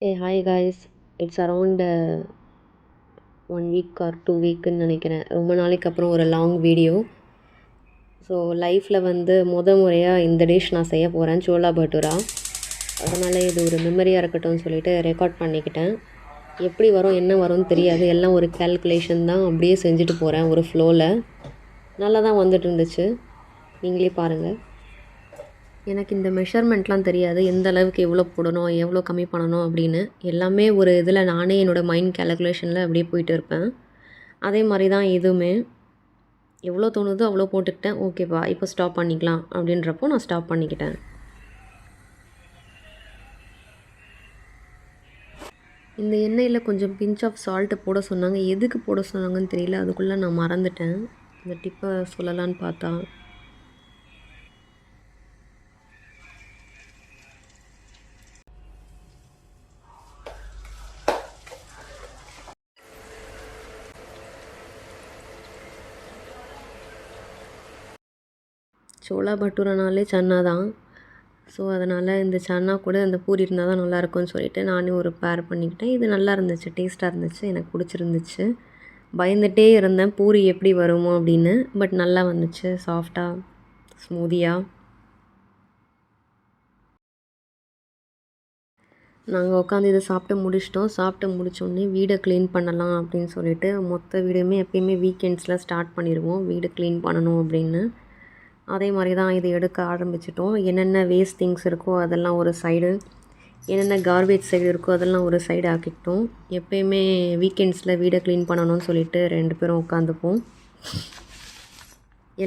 Hey, hi guys. It's around 1 week or 2 weekன்னு நினைக்கிறேன். ரொம்ப நாளைக்கு அப்புறம் ஒரு லாங் வீடியோ. ஸோ லைஃப்பில் முறையாக இந்த டிஷ் நான் செய்ய போகிறேன், சோலா பட்டூரா. அதனால் இது ஒரு மெமரியாக இருக்கட்டும்னு சொல்லிட்டு ரெக்கார்ட் பண்ணிக்கிட்டேன். எப்படி வரும் என்ன வரும்னு தெரியாது, எல்லாம் ஒரு கேல்குலேஷன் தான். அப்படியே செஞ்சுட்டு போகிறேன் ஒரு ஃப்ளோவில். நல்லா தான் வந்துட்டு இருந்துச்சு, நீங்களே பாருங்கள். எனக்கு இந்த மெஷர்மெண்ட்லாம் தெரியாது, எந்த அளவுக்கு எவ்வளோ போடணும், எவ்வளோ கம்மி பண்ணணும் அப்படின்னு. எல்லாமே ஒரு இதில் நானே என்னோடய மைண்ட் கேல்குலேஷனில் அப்படியே போயிட்டு இருப்பேன். அதே மாதிரி தான் இதுவுமே. எவ்வளோ தோணுதோ அவ்வளோ போட்டுக்கிட்டேன். ஓகேப்பா, இப்போ ஸ்டாப் பண்ணிக்கலாம் அப்படின்றப்போ நான் ஸ்டாப் பண்ணிக்கிட்டேன். இந்த எண்ணெயில் கொஞ்சம் பிஞ்ச் ஆஃப் சால்ட்டு போட சொன்னாங்க. எதுக்கு போட சொன்னாங்கன்னு தெரியல, அதுக்குள்ளே நான் மறந்துட்டேன். இந்த டிப்பை சொல்லலான்னு பார்த்தா சோலா பட்டூரானாலே சன்னா தான். ஸோ அதனால் இந்த சன்னா கூட இந்த பூரி இருந்தால் தான் நல்லாயிருக்கும்னு சொல்லிவிட்டு நானே ஒரு பேர் பண்ணிக்கிட்டேன். இது நல்லா இருந்துச்சு, டேஸ்ட்டாக இருந்துச்சு, எனக்கு பிடிச்சிருந்துச்சு. பயந்துகிட்டே இருந்தேன் பூரி எப்படி வருமோ அப்படின்னு. பட் நல்லா வந்துச்சு, சாஃப்டாக ஸ்மூதியாக. நாங்கள் உட்காந்து இதை சாப்பிட்டு முடிச்சிட்டோம். சாப்பிட்டு முடித்தோடனே வீடை க்ளீன் பண்ணலாம் அப்படின்னு சொல்லிட்டு மொத்த வீடுமே எப்பயுமே வீக்கெண்ட்ஸில் ஸ்டார்ட் பண்ணிடுவோம், வீடு க்ளீன் பண்ணணும் அப்படின்னு. அதே மாதிரி தான் இது எடுக்க ஆரம்பிச்சிட்டோம். என்னென்ன வேஸ்ட் திங்ஸ் இருக்கோ அதெல்லாம் ஒரு சைடு, என்னென்ன கார்பேஜ் சைடு இருக்கோ அதெல்லாம் ஒரு சைடு ஆக்கிக்கிட்டோம். எப்போயுமே வீக்கெண்ட்ஸில் வீடை க்ளீன் பண்ணணும்னு சொல்லிட்டு 2 பேரும் உட்காந்துப்போம்.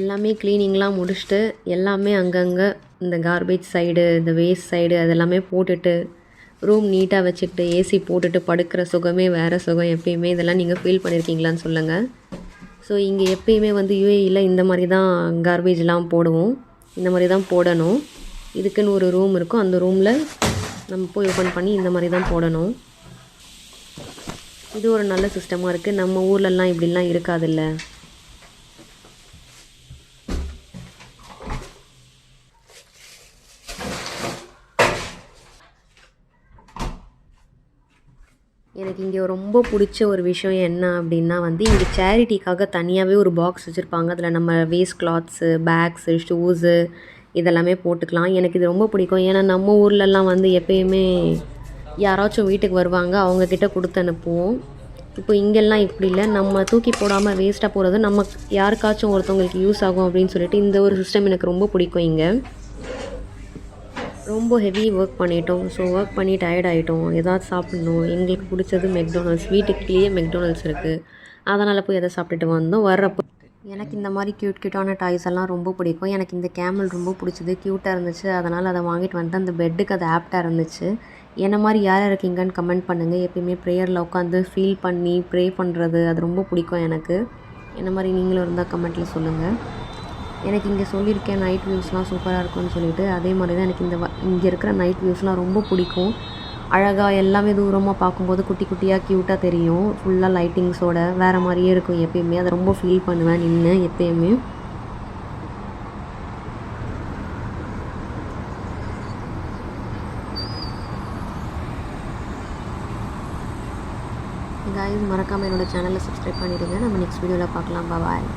எல்லாமே க்ளீனிங்லாம் முடிச்சுட்டு எல்லாமே அங்கங்கே இந்த கார்பேஜ் சைடு, இந்த வேஸ்ட் சைடு அதெல்லாமே போட்டுட்டு ரூம் நீட்டாக வச்சுக்கிட்டு ஏசி போட்டுட்டு படுக்கிற சுகமே வேறு சுகம். எப்பயுமே இதெல்லாம் நீங்கள் ஃபீல் பண்ணியிருக்கீங்களான்னு சொல்லுங்கள். ஸோ இங்கே எப்பயுமே யுஏஇயில் இந்த மாதிரி தான் கார்பேஜ்லாம் போடுவோம், இந்த மாதிரி தான் போடணும். இதுக்குன்னு ஒரு ரூம் இருக்கும், அந்த ரூமில் நம்ம போய் ஓப்பன் பண்ணி இந்த மாதிரி தான் போடணும். இது ஒரு நல்ல சிஸ்டமாக இருக்குது. நம்ம ஊர்லலாம் இப்படிலாம் இருக்காதுல்ல. எனக்கு இங்கே ரொம்ப பிடிச்ச ஒரு விஷயம் என்ன அப்படின்னா இங்கே சேரிட்டிக்காக தனியாகவே ஒரு பாக்ஸ் வச்சுருப்பாங்க. அதில் நம்ம வேஸ்ட் கிளாத்ஸு, பேக்ஸு, ஷூஸு இதெல்லாமே போட்டுக்கலாம். எனக்கு இது ரொம்ப பிடிக்கும். ஏன்னா நம்ம ஊர்லலாம் எப்பயுமே யாராச்சும் வீட்டுக்கு வருவாங்க, அவங்கக்கிட்ட கொடுத்து அனுப்புவோம். இப்போ இங்கெல்லாம் இப்படி இல்லை, நம்ம தூக்கி போடாமல் வேஸ்ட்டாக போகிறது நம்ம யாருக்காச்சும் ஒருத்தவங்களுக்கு யூஸ் ஆகும் அப்படின்னு சொல்லிட்டு இந்த ஒரு சிஸ்டம் எனக்கு ரொம்ப பிடிக்கும். இங்கே ரொம்ப ஹெவி ஒர்க் பண்ணிட்டோம். ஸோ ஒர்க் பண்ணி டயர்ட் ஆகிட்டோம், ஏதாவது சாப்பிட்ணும். எங்களுக்கு பிடிச்சது மெக்டொனால்ட்ஸ், வீட்டுக்குள்ளேயே மெக்டொனால்ட்ஸ் இருக்குது. அதனால் போய் எதை சாப்பிட்டுட்டு வந்தோம். வர்றப்போ எனக்கு இந்த மாதிரி க்யூட்டான டாய்ஸ் எல்லாம் ரொம்ப பிடிக்கும். எனக்கு இந்த கேமல் ரொம்ப பிடிச்சது, க்யூட்டாக இருந்துச்சு. அதனால் அதை வாங்கிட்டு வந்துட்டு அந்த பெட்டுக்கு அது ஆப்டாக இருந்துச்சு. என்ன மாதிரி யார் இருக்கீங்கன்னு கமெண்ட் பண்ணுங்கள். எப்பயுமே ப்ரேயரில் உட்காந்து ஃபீல் பண்ணி ப்ரே பண்ணுறது அது ரொம்ப பிடிக்கும் எனக்கு. என்ன மாதிரி நீங்களும் இருந்தால் கமெண்ட்டில் சொல்லுங்கள். எனக்கு இங்கே சொல்லியிருக்கேன் நைட் வியூஸ்லாம் சூப்பராக இருக்கும்னு சொல்லிட்டு. அதே மாதிரி தான் எனக்கு இங்கே இருக்கிற நைட் வியூஸ்லாம் ரொம்ப பிடிக்கும். அழகாக எல்லாமே தூரமாக பார்க்கும்போது குட்டி குட்டியாக க்யூட்டாக தெரியும். ஃபுல்லாக லைட்டிங்ஸோட வேறு மாதிரியே இருக்கும். எப்பயுமே அதை ரொம்ப ஃபீல் பண்ணுவேன் நின்று எப்பயுமே. காய்ஸ், மறக்காமல் என்னோடய சேனலை சப்ஸ்கிரைப் பண்ணிவிடுங்க. நம்ம நெக்ஸ்ட் வீடியோவில் பார்க்கலாம். பாய்.